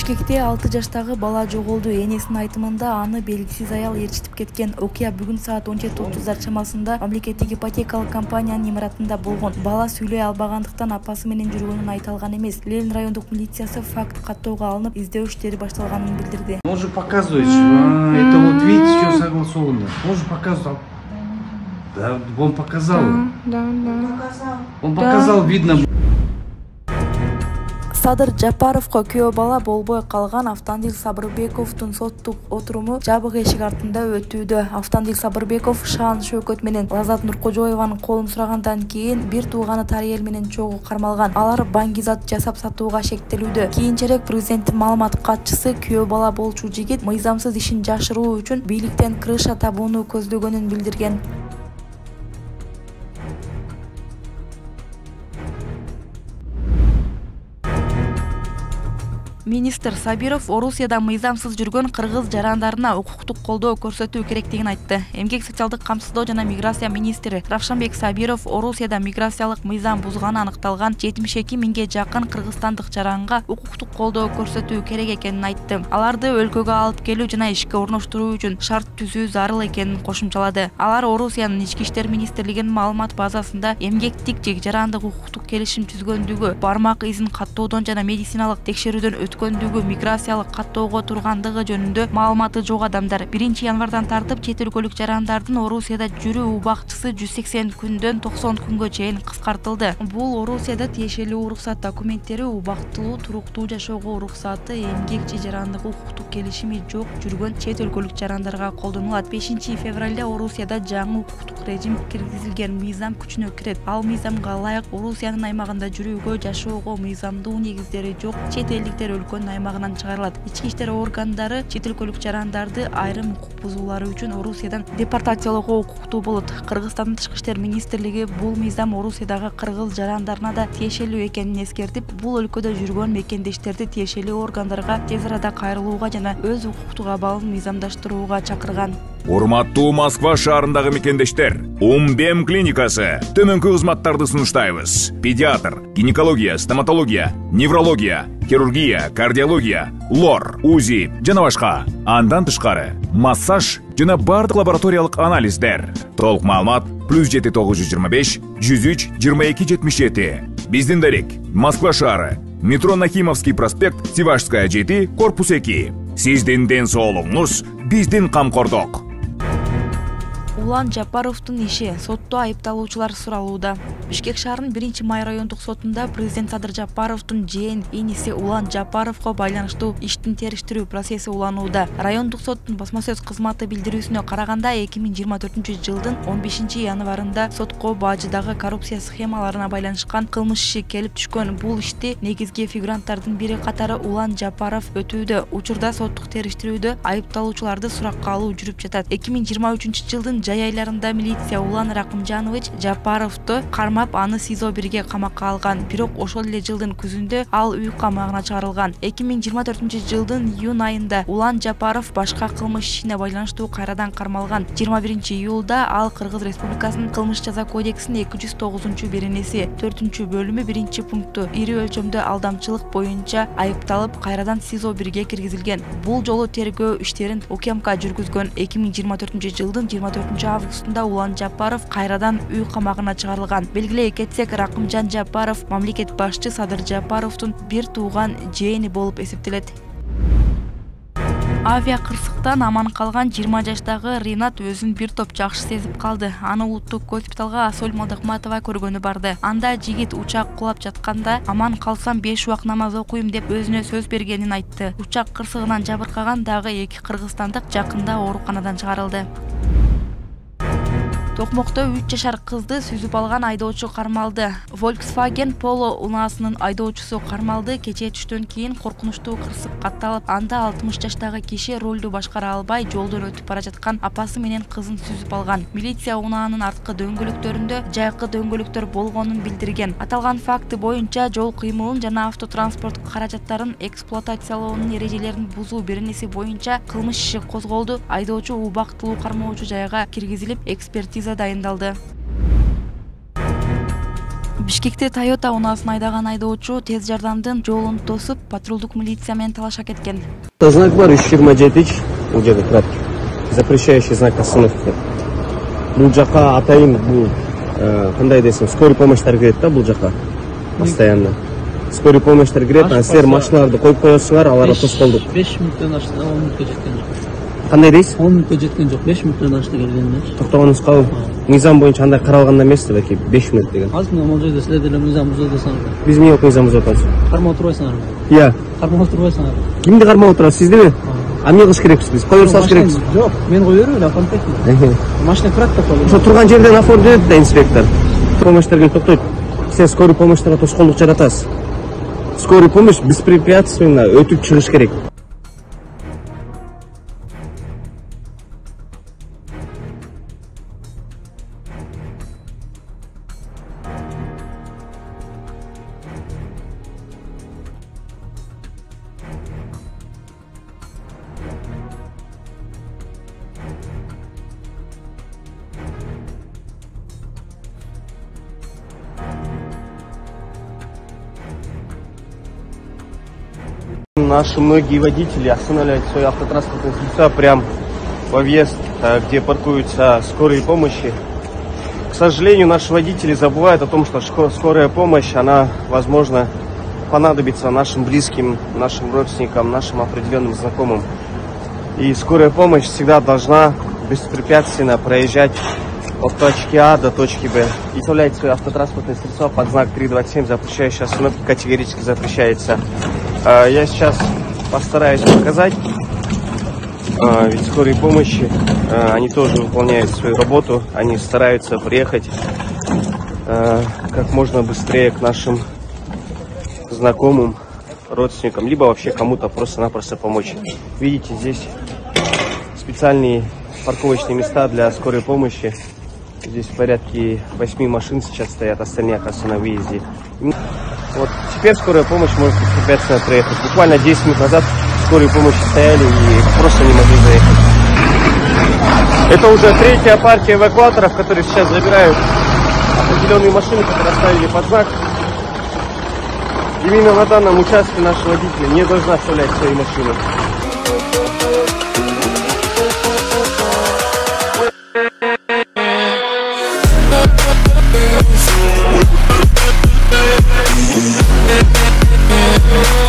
Бишкекте 6 жаштагы бала жоголду. Энесинин айтымында аны белгисиз аял ээрчитип кеткен. Окуя бүгүн саат 17:30 чамасында мамлекеттик ипотекалык компаниянын имаратында болгон. Бала сүйлөй албагандыктан апасы менен жүргөнүн айта алган эмес. Ленин райондук милициясы факт каттоого алынып, издөө иштери башталганын билдирди. Он же показывает, это вот видите, что согласовано. Он же показывал. Да, он показал. Да. Он показал, видно. Садыр Жапаровго күйөө бала болбой калган Автандил Сабырбековдун соттук отуруму жабык эшик артында өтүүдө. Автандил Сабырбеков Шаан Шөкөт менен Лазат Нуркожоеванын колун сурагандан кийин бир тууганы Тариел менен чогуу кармалган. Алар баңгизат жасап сатууга шектелүүдө. Кийинчерээк президенттин маалымат катчысы күйөө бала болчу жигит мыйзамсыз ишин жашыруу үчүн бийликтен крыша табууну көздөгөнүн билдирген. Министр Сабиров Орусияда мыйзамсыз жүргөн кыргыз жарандарына укуктук колдоо көрсөтүү керектигин айтты. Эмгек социалдык камсыздоо жана миграция министри Равшанбек Сабиров Орусияда миграциялык мыйзам бузганы аныкталган 72 миңге жакын кыргызстандык жаранга укуктук колдоо көрсөтүү керек экенин айтты. Аларды өлкөгө алып келүү жана ишке орноштуруу үчүн шарт түзүү зарыл экенин кошумчалады. Алар Орусиянын ички иштер министрлигинин маалымат базасында эмгектик же жарандык укуктук келишим түзгөндүгү, бармак изин каттоодон жана медициналык текшерүүдөн өткөндүгү, миграциялык каттоого тургандыгы жөнүндө маалыматы жок адамдар 1 январдан тартып чет өлкөлүк жарандардын Орусияда жүрүү убактысы 180 күндөн 90 күнгө чейин кыскартылды. Бул Орусияда тиешелүү уруксат документтери, убактылуу туруктуу жашоого уруксаты, эмгек же жарандык укуктук келишими жок жүргөн чет өлкөлүк жарандарга колдонулат. 5 февралда Орусияда жаңы укуктук режим киргизилген, мыйзам күчүнө кирет. Ал мыйзамга ылайык Орусиянын аймагында жүрүүгө, жашоого мыйзамдуу негиздери жок чет элдиктер өлкөнүн аймагынан чыгарылат. Ички иштер органдары чет өлкөлүк жарандарды айрым укук бузуулары үчүн Орусиядан депортациялоого укуктуу болот. Кыргызстандын тышкы иштер министрлиги бул мыйзам Орусиядагы кыргыз жарандарына да тиешелүү экенин эскертип, бул өлкөдө жүргөн мекендештерди тиешелүү органдарга тез арада кайрылууга жана өз укуктук абалын мыйзамдаштырууга чакырган. Урматтуу Москва шаарындагы мекендештер, Умбем клиникасы төмөнкү кызматтарды сунуштайбыз. Педиатр, гинекология, стоматология, неврология, хирургия, кардиология, лор, УЗИ жана башка. Андан тышкары массаж жана бардык лабораториялык анализдер. Толук маалымат +7 925 103 22 77. Биздин дарек Москва шаары, метро Нахимовский проспект, Сивашская 7, корпус 2. Сиздин ден соолугуңуз биздин камкордук. Улан Жапаровдун иши сотто айыпталуучулар суралууда. Бишкек шаарынын 1-май райондук сотунда президент Садыр Жапаровдун жээн иниси Улан Жапаровго байланыштуу иштин териштирүү процесси уланууда. Райондук соттун басма сөз кызматы билдирүүсүнө караганда 2024-жылдын 15 январында сотко бажыдагы коррупция схемаларына байланышкан кылмыш иши келип түшкөн. Бул ишти негизги фигуранттардын бири катары Улан Жапаров өтүүдө. Учурда соттук териштирүүдө айыпталуучуларды суракка алуу жүрүп жатат. 2023-жылдын жай айларында милиция Улан Ракымжанович Жапаровду кармап, аны СИЗО-1ге камакка алган. Бирок ошол эле жылдын күзүндө ал үй камагына чыгарылган. 2024-жылдын июнь айында Улан Жапаров башка кылмыш ишине байланыштуу кайрадан кармалган. 21-июлда ал Кыргыз Республикасынын кылмыш жаза кодексинин 209-беренеси 4-бөлүмү 1-пункту ири өлчөмдө алдамчылык боюнча айыпталып, кайрадан СИЗО-1ге киргизилген. Бул жолу тергөө иштерин УКМК жүргүзгөн. 2024-жылдын 24 августунда Улан Жапаров кайрадан үй камагына чыгарылган. Белгилей кетсек, Ракымжан Жапаров мамлекет башчы Садыр Жапаровдун бир тууган жээни болуп эсептелет. Авиа кырсыктан аман калган 20 жаштагы Ринат өзүн бир топ жакшы сезип калды. Аны улуттук госпиталга Асоль Молдокматова көргөнү барды. Анда жигит учак кулап жатканда аман калсам 5 убак намаз окуйм деп өзүнө сөз бергенин айтты. Учак кырсыгынан жабыркаган дагы 2 кыргызстандык жакында ооруканадан чыгарылды. Токмокто 3 жашар кызды сүзүп алган айдоочу кармалды. Volkswagen Polo унаасынын айдоочусу кармалды. Кечээ түштөн кийин коркунучтуу кырсык катталып, анда 60 жаштагы киши рулду башкара албай жолдон өтүп бара жаткан апасы менен кызын сүзүп алган. Милиция унаанын арткы дөңгөлөктөрүндө жайкы дөңгөлөктөр болгонун билдирген. Аталган факты боюнча жол кыймылын жана автотранспорт каражаттарын эксплуатациялоонун эрежелерин бузуу беренеси боюнча кылмыш иши козголду. Айдоочу убактылуу кармоочу жайга киргизилип, экспертиза дайындалды. Бишкекте Toyota унаасын айдаган айдоочу тез жардамдын жолун тосуп, патрулдук милиция менен талашка кеткен. Знак бар 327 бул жерде турат. Запрещающий знак остановки. Бул жака атайын бул кандай десем, скорый помощьтар кирет да бул жака. Постоянно. Скорый помощьтар кирет, а силер машиналарды коюп коесуңар, аларга тоскоолдук. 5 мүнөттөн ашты, 10 мүнөткө жеткен жок. Кандай дейсиз? 10 мүнөткө жеткен жок, 5 мүнөттөн ашты келгендер. Токтогонуңуз кабыл. Мыйзам боюнча андай каралган эмеспи беки 5 мүнөт деген. Азыр мына жерде силер деле мыйзам бузуп атасыңар. Биз эмне мыйзам бузуп атабыз? Кармап турбайсыңарбы? Иә. Кармап турбайсыңар. Кимди кармап отурабыз, сиздиби? А эмне кылыш керекпиз биз? Кое берсек керекпиз. Жок, мен кое берем эле, автоматик. Машина турат да коет. Ошо турган жерден оформдет да инспектор. Помощьтар келип токтойт. Сен скорый помощьтарга тоскоолдук жаратасыз. Скорый помощь беспрепятственно өтүп чыгыш керек. Наши многие водители останавливают свои автотранспортные средства прямо во въезд, где паркуются скорые помощи. К сожалению, наши водители забывают о том, что скорая помощь, она, возможно, понадобится нашим близким, нашим родственникам, нашим определенным знакомым. И скорая помощь всегда должна беспрепятственно проезжать от точки А до точки Б. И оставлять свои автотранспортные средства под знак 327, запрещающий остановки, категорически запрещается. Я сейчас постараюсь показать, ведь скорые помощи, они тоже выполняют свою работу, они стараются приехать как можно быстрее к нашим знакомым, родственникам, либо вообще кому-то просто-напросто помочь. Видите, здесь специальные парковочные места для скорой помощи. Здесь в порядке 8 машин сейчас стоят, остальные оказываются на выезде. Вот теперь скорая помощь может беспрепятственно проехать. Буквально 10 минут назад скорые помощи стояли и просто не могли заехать. Это уже третья партия эвакуаторов, которые сейчас забирают определенные машины, которые оставили под знак. Именно на данном участке наши водители не должны оставлять свои машины. Yeah.